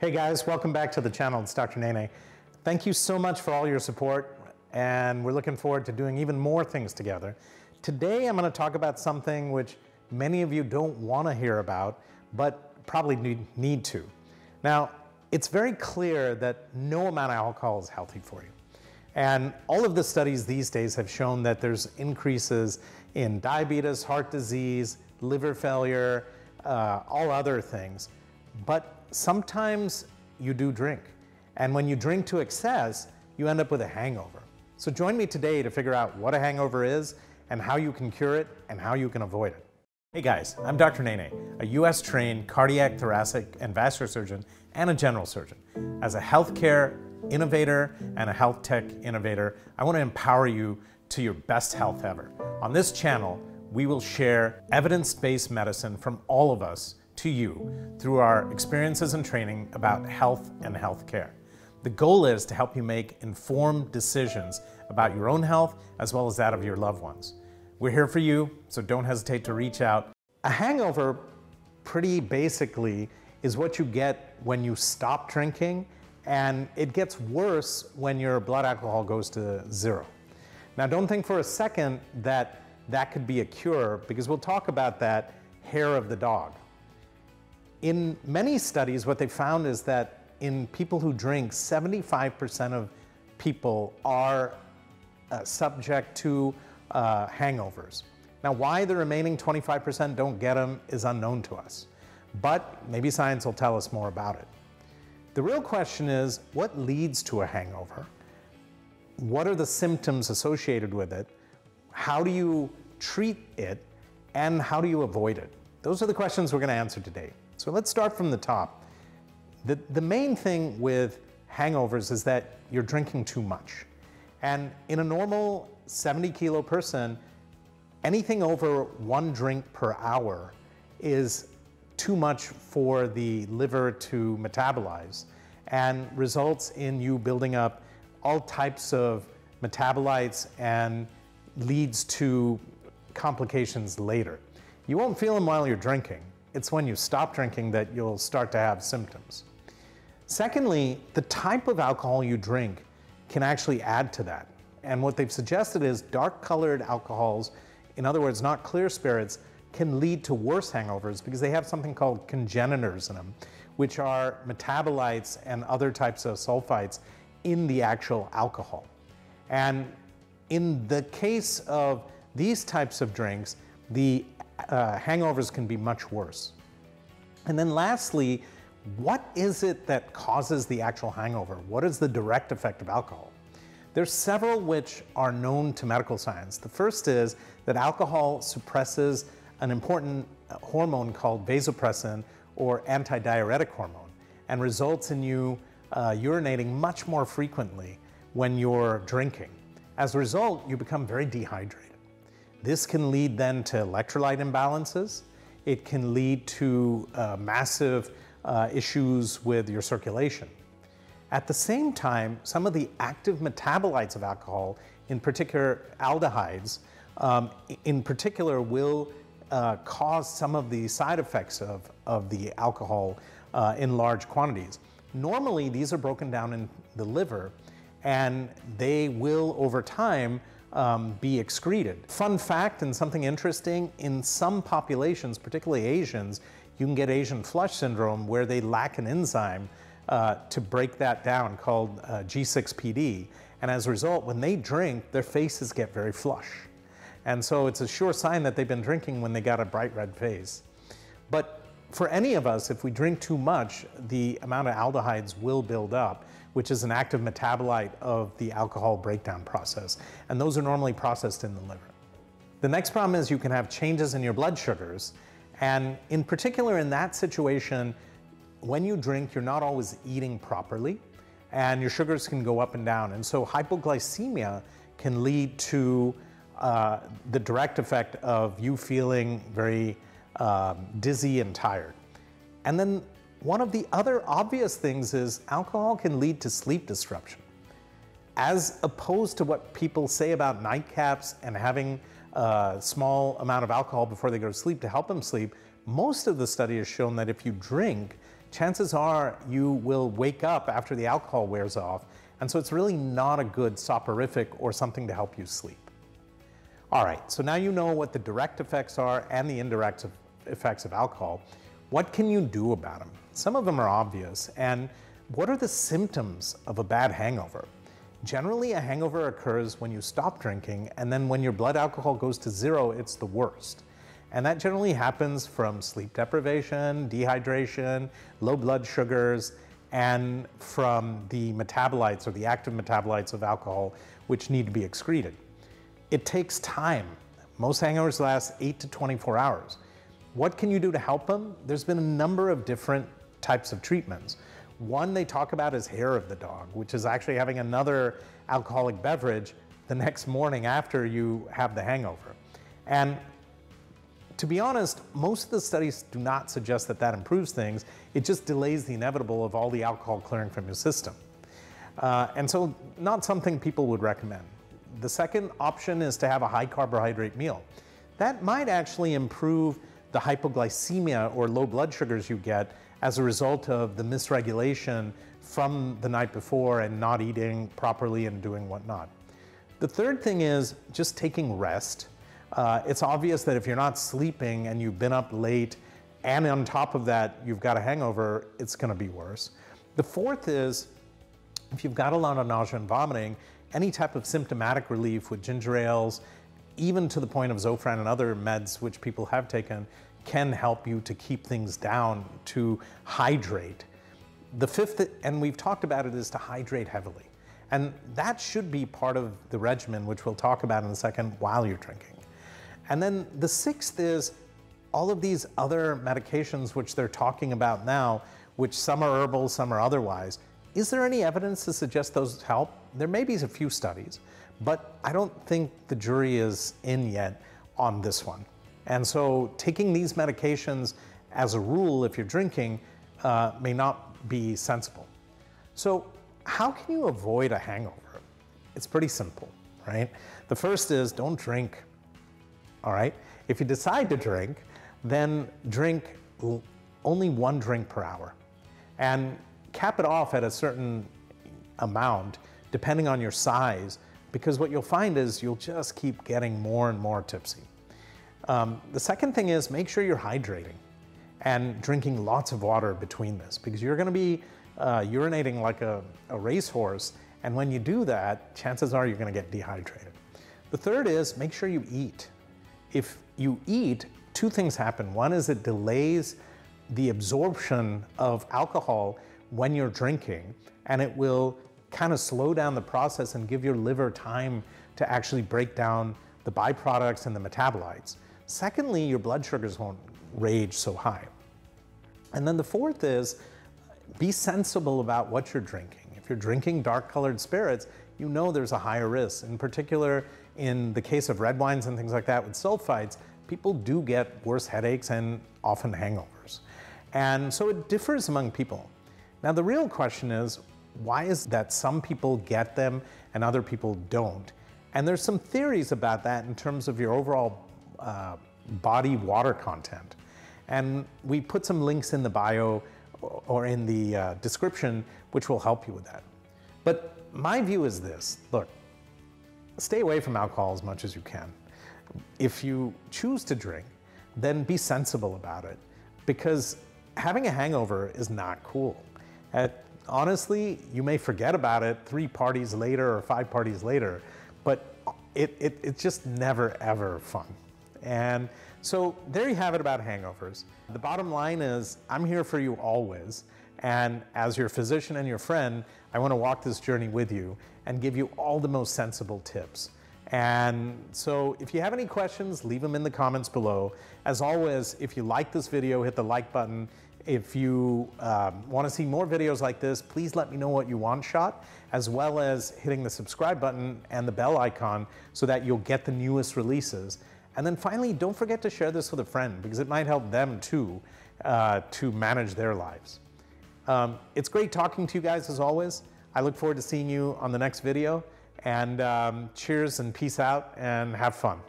Hey guys, welcome back to the channel. It's Dr. Nene. Thank you so much for all your support, and we're looking forward to doing even more things together. Today I'm going to talk about something which many of you don't want to hear about, but probably need to. Now, it's very clear that no amount of alcohol is healthy for you. And all of the studies these days have shown that there's increases in diabetes, heart disease, liver failure, all other things. But sometimes you do drink. And when you drink to excess, you end up with a hangover. So join me today to figure out what a hangover is and how you can cure it and how you can avoid it. Hey guys, I'm Dr. Nene, a US trained cardiac, thoracic, and vascular surgeon and a general surgeon. As a healthcare innovator and a health tech innovator, I want to empower you to your best health ever. On this channel, we will share evidence-based medicine from all of us to you through our experiences and training about health and healthcare. The goal is to help you make informed decisions about your own health as well as that of your loved ones. We're here for you, so don't hesitate to reach out. A hangover, pretty basically, is what you get when you stop drinking, and it gets worse when your blood alcohol goes to zero. Now, don't think for a second that that could be a cure, because we'll talk about that hair of the dog. In many studies, what they found is that in people who drink, 75% of people are subject to hangovers. Now, why the remaining 25% don't get them is unknown to us, but maybe science will tell us more about it. The real question is, what leads to a hangover? What are the symptoms associated with it? How do you treat it? And how do you avoid it? Those are the questions we're going to answer today. So let's start from the top. The main thing with hangovers is that you're drinking too much. And in a normal 70-kilo person, anything over 1 drink per hour is too much for the liver to metabolize and results in you building up all types of metabolites and leads to complications later. You won't feel them while you're drinking. It's when you stop drinking that you'll start to have symptoms. Secondly, the type of alcohol you drink can actually add to that. And what they've suggested is dark-colored alcohols, in other words, not clear spirits, can lead to worse hangovers because they have something called congenitors in them, which are metabolites and other types of sulfites in the actual alcohol. And in the case of these types of drinks, the hangovers can be much worse. And then lastly, what is it that causes the actual hangover? What is the direct effect of alcohol? There's several which are known to medical science. The first is that alcohol suppresses an important hormone called vasopressin, or antidiuretic hormone, and results in you urinating much more frequently when you're drinking. As a result, you become very dehydrated. This can lead then to electrolyte imbalances. It can lead to massive issues with your circulation. At the same time, some of the active metabolites of alcohol, in particular aldehydes, in particular will cause some of the side effects of the alcohol in large quantities. Normally, these are broken down in the liver, and they will, over time, be excreted. Fun fact and something interesting, in some populations, particularly Asians, you can get Asian flush syndrome where they lack an enzyme to break that down called G6PD. And as a result, when they drink, their faces get very flush. And so it's a sure sign that they've been drinking when they got a bright red face. But for any of us, if we drink too much, the amount of aldehydes will build up, which is an active metabolite of the alcohol breakdown process. And those are normally processed in the liver. The next problem is you can have changes in your blood sugars. And in particular, in that situation, when you drink, you're not always eating properly, and your sugars can go up and down. And so hypoglycemia can lead to the direct effect of you feeling very dizzy and tired. And then one of the other obvious things is alcohol can lead to sleep disruption. As opposed to what people say about nightcaps and having a small amount of alcohol before they go to sleep to help them sleep, most of the study has shown that if you drink, chances are you will wake up after the alcohol wears off, and so it's really not a good soporific or something to help you sleep. All right, so now you know what the direct effects are and the indirect effects of alcohol. What can you do about them? Some of them are obvious, and what are the symptoms of a bad hangover? Generally, a hangover occurs when you stop drinking, and then when your blood alcohol goes to 0, it's the worst. And that generally happens from sleep deprivation, dehydration, low blood sugars, and from the metabolites or the active metabolites of alcohol, which need to be excreted. It takes time. Most hangovers last 8 to 24 hours. What can you do to help them? There's been a number of different types of treatments. One they talk about is hair of the dog, which is actually having another alcoholic beverage the next morning after you have the hangover. And to be honest, most of the studies do not suggest that that improves things. It just delays the inevitable of all the alcohol clearing from your system. And so not something people would recommend. The second option is to have a high carbohydrate meal. That might actually improve the hypoglycemia or low blood sugars you get as a result of the misregulation from the night before and not eating properly and doing whatnot. The third thing is just taking rest. It's obvious that if you're not sleeping and you've been up late and on top of that you've got a hangover, it's going to be worse. The fourth is if you've got a lot of nausea and vomiting, any type of symptomatic relief with ginger ales, even to the point of Zofran and other meds which people have taken, can help you to keep things down, to hydrate. The fifth, and we've talked about it, is to hydrate heavily. And that should be part of the regimen, which we'll talk about in a second, while you're drinking. And then the sixth is all of these other medications which they're talking about now, which some are herbal, some are otherwise. Is there any evidence to suggest those help? There may be a few studies, but I don't think the jury is in yet on this one. And so taking these medications as a rule, if you're drinking, may not be sensible. So how can you avoid a hangover? It's pretty simple, right? The first is don't drink, all right? If you decide to drink, then drink only 1 drink per hour. And cap it off at a certain amount, depending on your size, because what you'll find is you'll just keep getting more and more tipsy. The second thing is make sure you're hydrating and drinking lots of water between this, because you're going to be urinating like a racehorse, and when you do that, chances are you're going to get dehydrated. The third is make sure you eat. If you eat, 2 things happen. One is it delays the absorption of alcohol when you're drinking, and it will kind of slow down the process and give your liver time to actually break down the byproducts and the metabolites. Secondly, your blood sugars won't rage so high. And then the fourth is be sensible about what you're drinking. If you're drinking dark-colored spirits, you know there's a higher risk. In particular, in the case of red wines and things like that with sulfites, people do get worse headaches and often hangovers. And so it differs among people. Now, the real question is, why is that some people get them and other people don't? And there's some theories about that in terms of your overall body water content. And we put some links in the bio or in the description, which will help you with that. But my view is this: look, stay away from alcohol as much as you can. If you choose to drink, then be sensible about it, because having a hangover is not cool. Honestly, you may forget about it 3 parties later or 5 parties later, but it's just never, ever fun. And so there you have it about hangovers. The bottom line is I'm here for you always. And as your physician and your friend, I want to walk this journey with you and give you all the most sensible tips. And so if you have any questions, leave them in the comments below. As always, if you like this video, hit the like button. If you want to see more videos like this, please let me know what you want shot, as well as hitting the subscribe button and the bell icon so that you'll get the newest releases. And then finally, don't forget to share this with a friend, because it might help them too to manage their lives. It's great talking to you guys as always. I look forward to seeing you on the next video, and cheers and peace out and have fun.